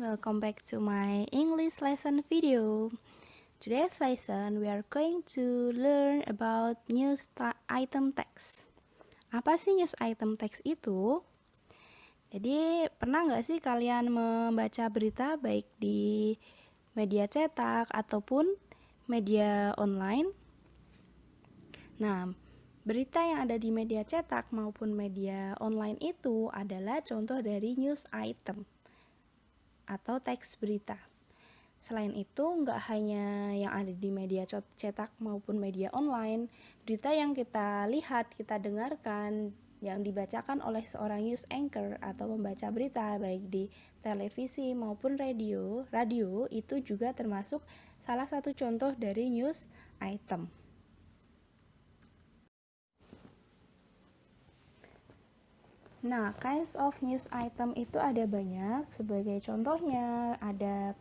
welcome back to my English lesson video. Today's lesson we are going to learn about news item text. Apa sih news item text itu? Jadi pernah nggak sih kalian membaca berita baik di media cetak ataupun media online? Nah, berita yang ada di media cetak maupun media online itu adalah contoh dari news item atau teks berita. Selain itu, nggak hanya yang ada di media cetak maupun media online, berita yang kita lihat, kita dengarkan, yang dibacakan oleh seorang news anchor atau pembaca berita baik di televisi maupun radio itu juga termasuk salah satu contoh dari news item. Nah, kinds of news item itu ada banyak. Sebagai contohnya ada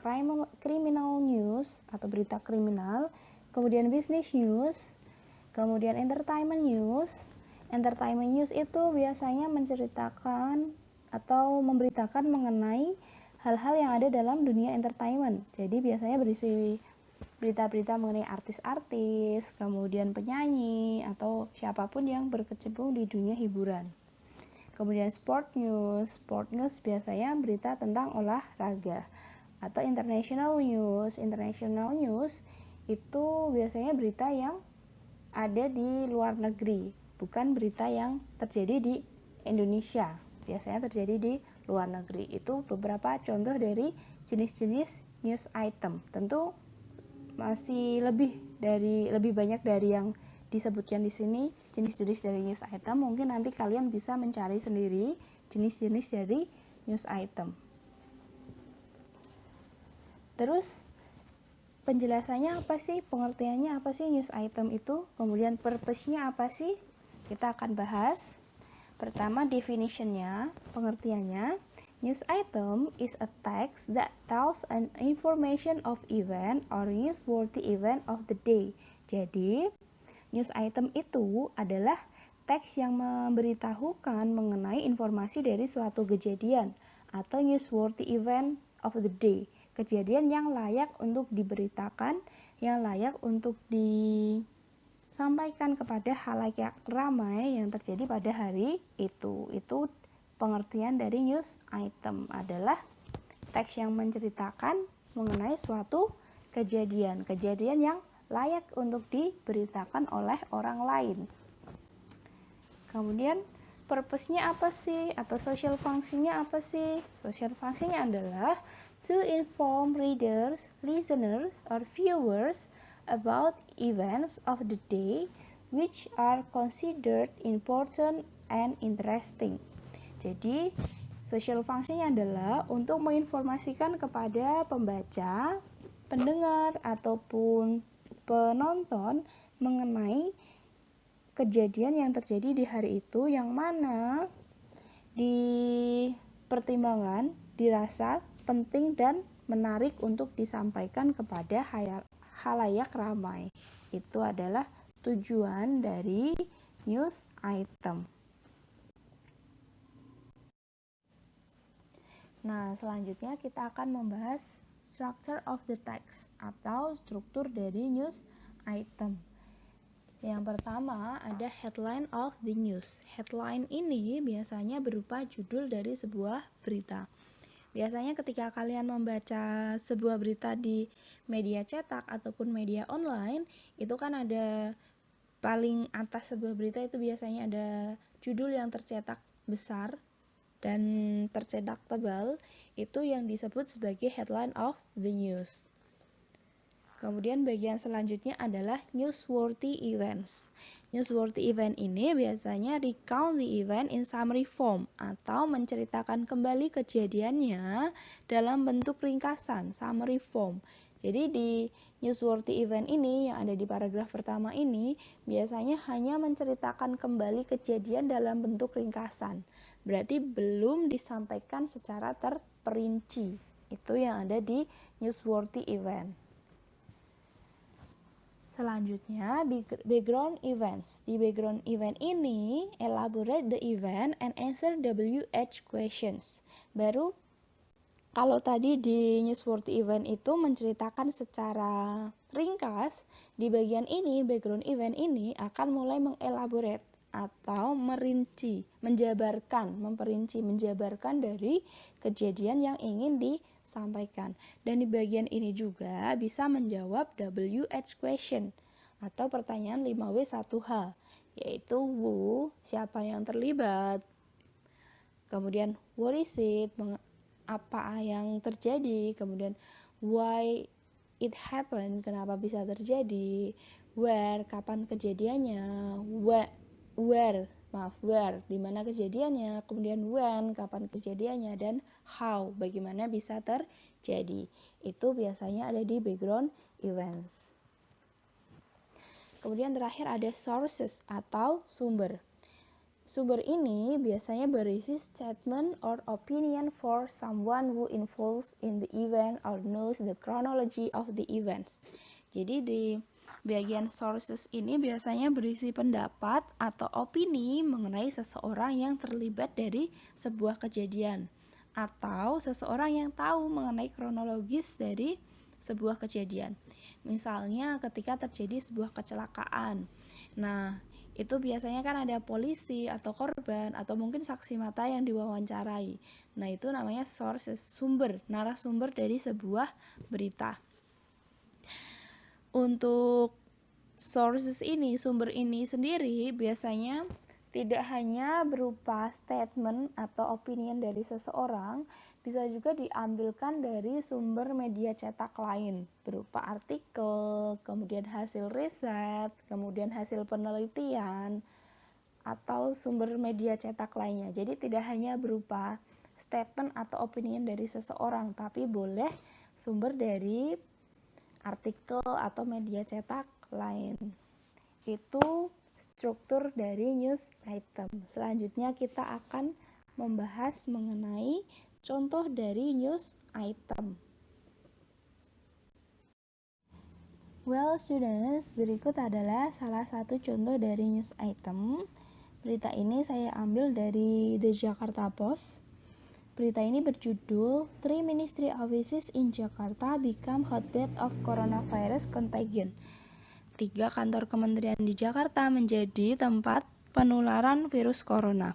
criminal news atau berita kriminal, kemudian business news, kemudian entertainment news. Entertainment news itu biasanya menceritakan atau memberitakan mengenai hal-hal yang ada dalam dunia entertainment. Jadi biasanya berisi berita-berita mengenai artis-artis, kemudian penyanyi atau siapapun yang berkecimpung di dunia hiburan. Kemudian sport news biasanya berita tentang olahraga. Atau international news itu biasanya berita yang ada di luar negeri, bukan berita yang terjadi di Indonesia, biasanya terjadi di luar negeri. Itu beberapa contoh dari jenis-jenis news item. Tentu masih lebih banyak dari yang disebutkan di sini jenis-jenis dari news item. Mungkin nanti kalian bisa mencari sendiri jenis-jenis dari news item. Terus penjelasannya apa sih? Pengertiannya apa sih news item itu? Kemudian purpose-nya apa sih? Kita akan bahas. Pertama, definition-nya, pengertiannya. News item is a text that tells an information of event or newsworthy event of the day. Jadi news item itu adalah teks yang memberitahukan mengenai informasi dari suatu kejadian atau newsworthy event of the day. Kejadian yang layak untuk diberitakan, yang layak untuk disampaikan kepada halayak ramai yang terjadi pada hari itu. Itu pengertian dari news item, adalah teks yang menceritakan mengenai suatu kejadian yang layak untuk diberitakan oleh orang lain. Kemudian purpose-nya apa sih? Atau social function-nya apa sih? Social function-nya adalah to inform readers, listeners, or viewers about events of the day which are considered important and interesting. Jadi social function-nya adalah untuk menginformasikan kepada pembaca, pendengar, ataupun penonton mengenai kejadian yang terjadi di hari itu yang mana dipertimbangkan, dirasa penting dan menarik untuk disampaikan kepada halayak ramai. Itu adalah tujuan dari news item. Nah, selanjutnya kita akan membahas structure of the text atau struktur dari news item. Yang pertama ada headline of the news. Headline ini biasanya berupa judul dari sebuah berita. Biasanya ketika kalian membaca sebuah berita di media cetak ataupun media online, itu kan ada paling atas sebuah berita itu biasanya ada judul yang tercetak besar dan tercetak tebal, itu yang disebut sebagai headline of the news. Kemudian bagian selanjutnya adalah newsworthy events. Newsworthy event ini biasanya recount the event in summary form atau menceritakan kembali kejadiannya dalam bentuk ringkasan, summary form. Jadi di newsworthy event ini yang ada di paragraf pertama ini biasanya hanya menceritakan kembali kejadian dalam bentuk ringkasan. Berarti belum disampaikan secara terperinci. Itu yang ada di newsworthy event. Selanjutnya, background events. Di background event ini, elaborate the event and answer WH questions. Baru Kalau tadi di newsworthy event itu menceritakan secara ringkas, di bagian ini, background event ini akan mulai mengelaborate atau memperinci, menjabarkan dari kejadian yang ingin disampaikan. Dan di bagian ini juga bisa menjawab WH question atau pertanyaan 5W1H, yaitu who, siapa yang terlibat, kemudian what is it, apa yang terjadi, kemudian why it happened, kenapa bisa terjadi, where, kapan kejadiannya, where, di mana kejadiannya, kemudian when, kapan kejadiannya, dan how, bagaimana bisa terjadi. Itu biasanya ada di background events. Kemudian terakhir ada sources atau sumber. Sumber ini biasanya berisi statement or opinion for someone who involves in the event or knows the chronology of the events. Jadi di bagian sources ini biasanya berisi pendapat atau opini mengenai seseorang yang terlibat dari sebuah kejadian atau seseorang yang tahu mengenai kronologis dari sebuah kejadian. Misalnya ketika terjadi sebuah kecelakaan. Nah, itu biasanya kan ada polisi atau korban atau mungkin saksi mata yang diwawancarai. Nah, itu namanya sources, sumber, narasumber dari sebuah berita. Untuk sources ini, sumber ini sendiri biasanya tidak hanya berupa statement atau opinion dari seseorang, bisa juga diambilkan dari sumber media cetak lain berupa artikel, kemudian hasil riset, kemudian hasil penelitian, atau sumber media cetak lainnya. Jadi tidak hanya berupa statement atau opinion dari seseorang, tapi boleh sumber dari artikel atau media cetak lain. Itu struktur dari news item. Selanjutnya kita akan membahas mengenai contoh dari news item. Well students, berikut adalah salah satu contoh dari news item. Berita ini saya ambil dari The Jakarta Post. Berita ini berjudul Three Ministry Offices in Jakarta Become Hotbed of Coronavirus Contagion. 3 kantor kementerian di Jakarta menjadi tempat penularan virus corona.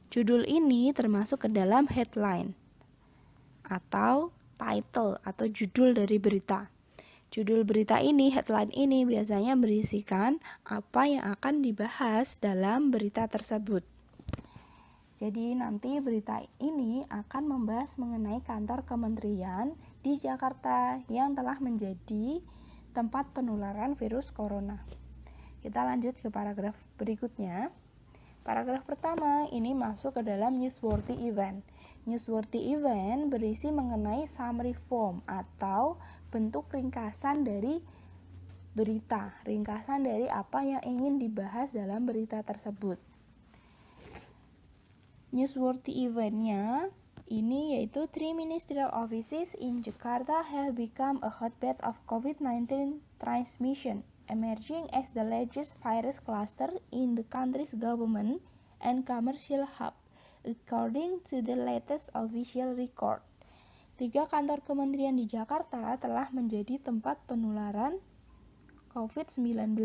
Judul ini termasuk ke dalam headline atau title atau judul dari berita. Judul berita ini, headline ini biasanya berisikan apa yang akan dibahas dalam berita tersebut. Jadi nanti berita ini akan membahas mengenai kantor kementerian di Jakarta yang telah menjadi tempat penularan virus corona. Kita lanjut ke paragraf berikutnya. Paragraf pertama ini masuk ke dalam newsworthy event. Newsworthy event berisi mengenai summary form atau bentuk ringkasan dari berita, ringkasan dari apa yang ingin dibahas dalam berita tersebut. Newsworthy event-nya ini yaitu Three Ministerial Offices in Jakarta have become a hotbed of COVID-19 transmission, emerging as the largest virus cluster in the country's government and commercial hub, according to the latest official record. 3 kantor kementerian di Jakarta telah menjadi tempat penularan COVID-19.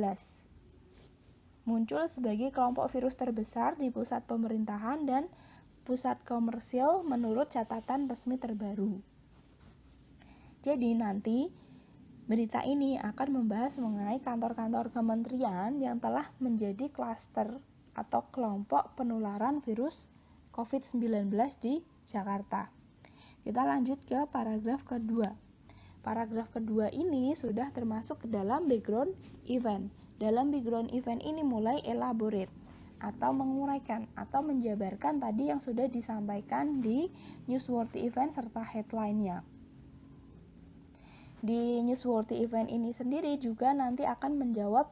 Muncul sebagai kelompok virus terbesar di pusat pemerintahan dan pusat komersil menurut catatan resmi terbaru. Jadi nanti berita ini akan membahas mengenai kantor-kantor kementerian yang telah menjadi klaster atau kelompok penularan virus COVID-19 di Jakarta. Kita lanjut ke paragraf kedua. Paragraf kedua ini sudah termasuk ke dalam background event. Dalam background event ini mulai elaborate atau menguraikan atau menjabarkan tadi yang sudah disampaikan di newsworthy event serta headline-nya. Di newsworthy event ini sendiri juga nanti akan menjawab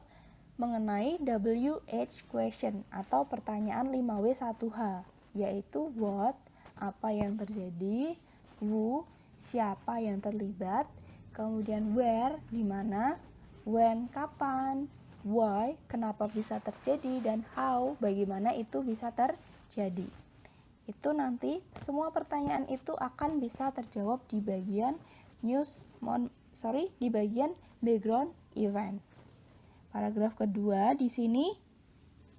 mengenai WH question atau pertanyaan 5W1H, yaitu what, apa yang terjadi, who, siapa yang terlibat, kemudian where, di mana, when, kapan, why, kenapa bisa terjadi, dan how, bagaimana itu bisa terjadi. Itu nanti semua pertanyaan itu akan bisa terjawab di bagian di bagian background event. Paragraf kedua di sini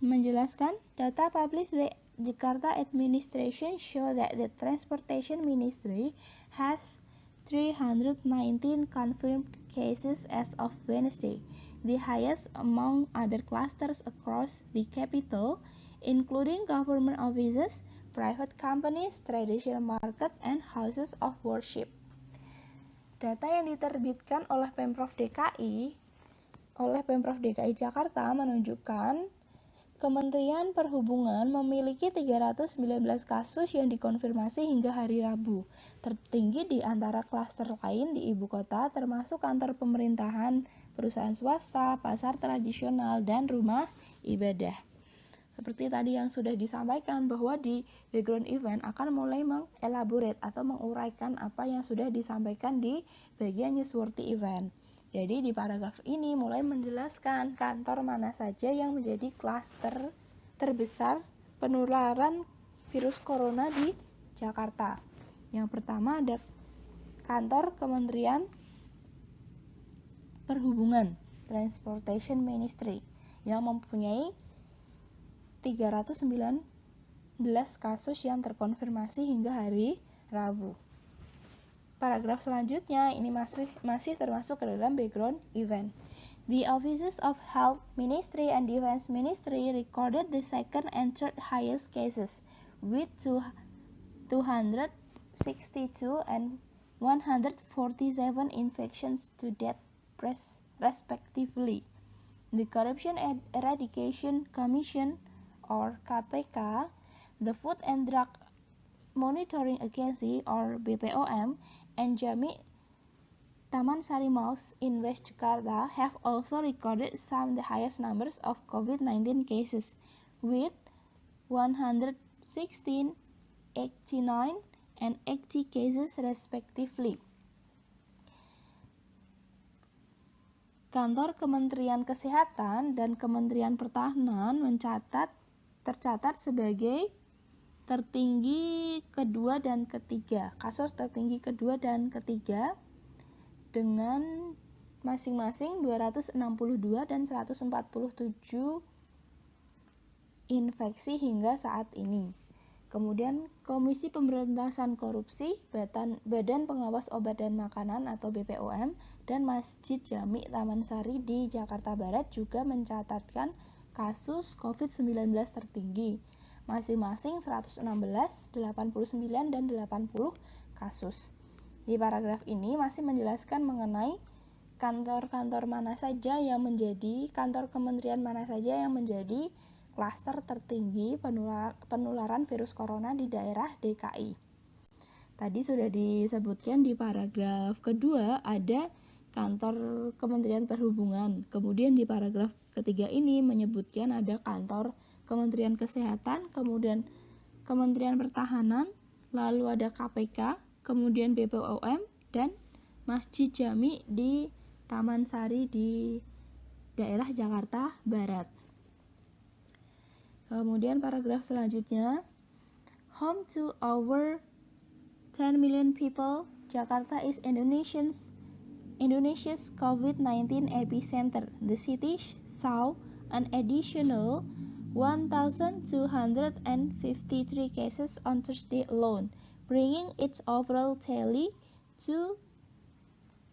menjelaskan data published by Jakarta Administration show that the Transportation Ministry has 319 confirmed cases as of Wednesday, the highest among other clusters across the capital, including government offices, private companies, traditional market, and houses of worship. Data yang diterbitkan oleh Pemprov DKI Jakarta menunjukkan Kementerian Perhubungan memiliki 319 kasus yang dikonfirmasi hingga hari Rabu, tertinggi di antara klaster lain di ibu kota termasuk kantor pemerintahan, perusahaan swasta, pasar tradisional, dan rumah ibadah. Seperti tadi yang sudah disampaikan bahwa di background event akan mulai mengelaborate atau menguraikan apa yang sudah disampaikan di bagian newsworthy event. Jadi di paragraf ini mulai menjelaskan kantor mana saja yang menjadi klaster terbesar penularan virus corona di Jakarta. Yang pertama ada kantor Kementerian Perhubungan, Transportation Ministry, yang mempunyai 319 kasus yang terkonfirmasi hingga hari Rabu. Paragraf selanjutnya ini masih termasuk ke dalam background event. The offices of Health Ministry and Defense Ministry recorded the second and third highest cases with 262 and 147 infections to death respectively. The Corruption Eradication Commission or KPK, the Food and Drug Monitoring Agency or BPOM, and Jami Taman Sari Malls in West Jakarta have also recorded some of the highest numbers of COVID-19 cases with 116, 89, and 80 cases respectively. Kantor Kementerian Kesehatan dan Kementerian Pertahanan tercatat sebagai tertinggi kedua dan ketiga, kasus tertinggi kedua dan ketiga dengan masing-masing 262 dan 147 infeksi hingga saat ini. Kemudian Komisi Pemberantasan Korupsi, Badan Pengawas Obat dan Makanan atau BPOM, dan Masjid Jami Taman Sari di Jakarta Barat juga mencatatkan kasus COVID-19 tertinggi, masing-masing 116, 89, dan 80 kasus. Di paragraf ini masih menjelaskan mengenai kantor-kantor mana saja yang menjadi, kantor kementerian mana saja yang menjadi klaster tertinggi penularan virus corona di daerah DKI. Tadi sudah disebutkan di paragraf kedua ada kantor Kementerian Perhubungan. Kemudian di paragraf ketiga ini menyebutkan ada kantor Kementerian Kesehatan, kemudian Kementerian Pertahanan, lalu ada KPK, kemudian BPOM, dan Masjid Jami di Taman Sari di daerah Jakarta Barat. Kemudian paragraf selanjutnya, home to over 10 million people, Jakarta is Indonesia's COVID-19 epicenter. The city saw an additional 1,253 cases on Thursday alone, bringing its overall tally to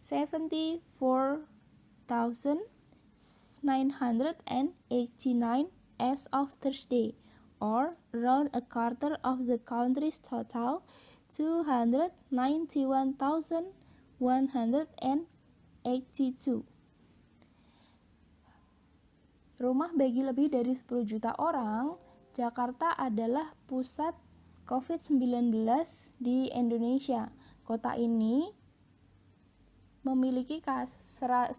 74,989 as of Thursday, or around a quarter of the country's total 291,182. Rumah bagi lebih dari 10 juta orang, Jakarta adalah pusat COVID-19 di Indonesia. Kota ini memiliki 1.253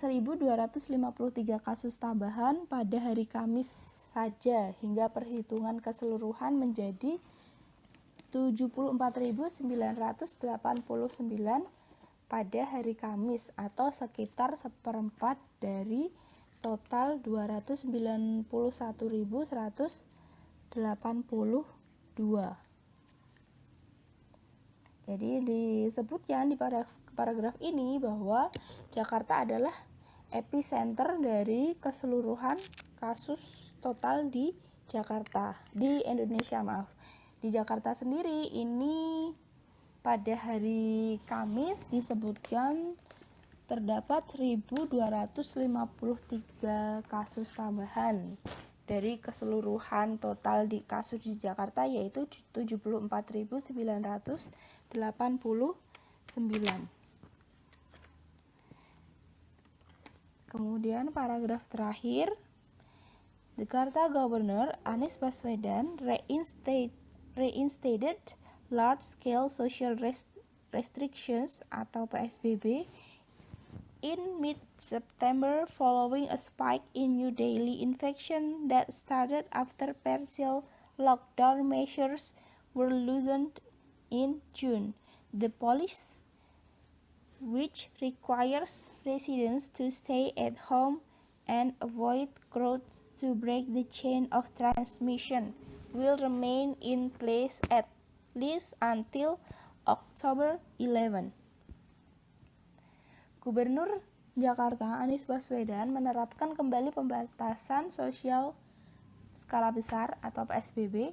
kasus tambahan pada hari Kamis saja, hingga perhitungan keseluruhan menjadi 74.989 pada hari Kamis, atau sekitar seperempat dari total 291.182. Jadi disebutkan di paragraf ini bahwa Jakarta adalah epicenter dari keseluruhan kasus total di Indonesia, maaf. Di Jakarta sendiri ini pada hari Kamis disebutkan terdapat 1.253 kasus tambahan dari keseluruhan total di kasus di Jakarta, yaitu 74.989. Kemudian paragraf terakhir, Jakarta Governor Anies Baswedan reinstated large-scale social restrictions atau PSBB in mid-September following a spike in new daily infection that started after partial lockdown measures were loosened in June. The policy, which requires residents to stay at home and avoid crowds to break the chain of transmission, will remain in place at least until October 11. Gubernur Jakarta Anies Baswedan menerapkan kembali pembatasan sosial skala besar atau PSBB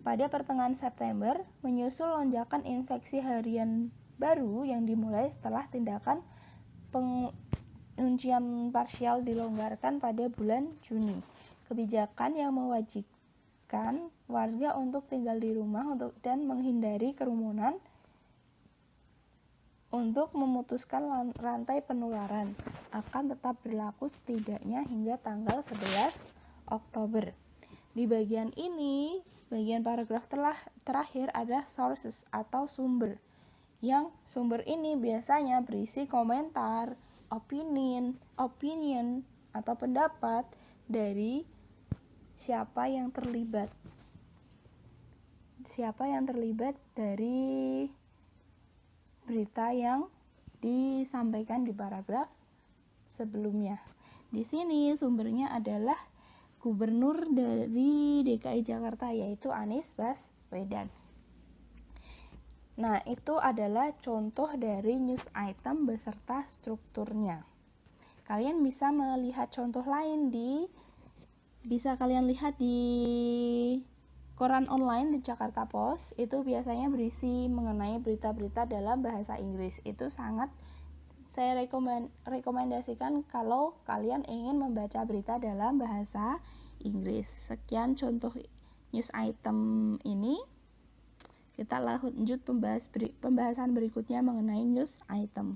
pada pertengahan September, menyusul lonjakan infeksi harian baru yang dimulai setelah tindakan penguncian parsial dilonggarkan pada bulan Juni. Kebijakan yang mewajibkan warga untuk tinggal di rumah dan menghindari kerumunan untuk memutuskan rantai penularan akan tetap berlaku setidaknya hingga tanggal 11 Oktober. Di bagian ini, bagian paragraf terakhir ada sources atau sumber. Yang sumber ini biasanya berisi komentar, opinion atau pendapat dari siapa yang terlibat dari berita yang disampaikan di paragraf sebelumnya. Di sini sumbernya adalah Gubernur dari DKI Jakarta, yaitu Anies Baswedan. Nah, itu adalah contoh dari news item beserta strukturnya. Kalian bisa melihat contoh lain bisa kalian lihat di koran online di Jakarta Post. Itu biasanya berisi mengenai berita-berita dalam bahasa Inggris. Itu sangat saya rekomendasikan kalau kalian ingin membaca berita dalam bahasa Inggris. Sekian contoh news item ini. Kita lanjut pembahasan berikutnya mengenai news item.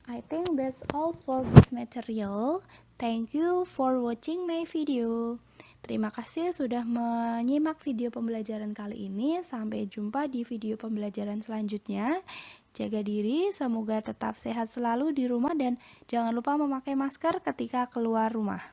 I think that's all for this material. Thank you for watching my video. Terima kasih sudah menyimak video pembelajaran kali ini. Sampai jumpa di video pembelajaran selanjutnya. Jaga diri, semoga tetap sehat selalu di rumah dan jangan lupa memakai masker ketika keluar rumah.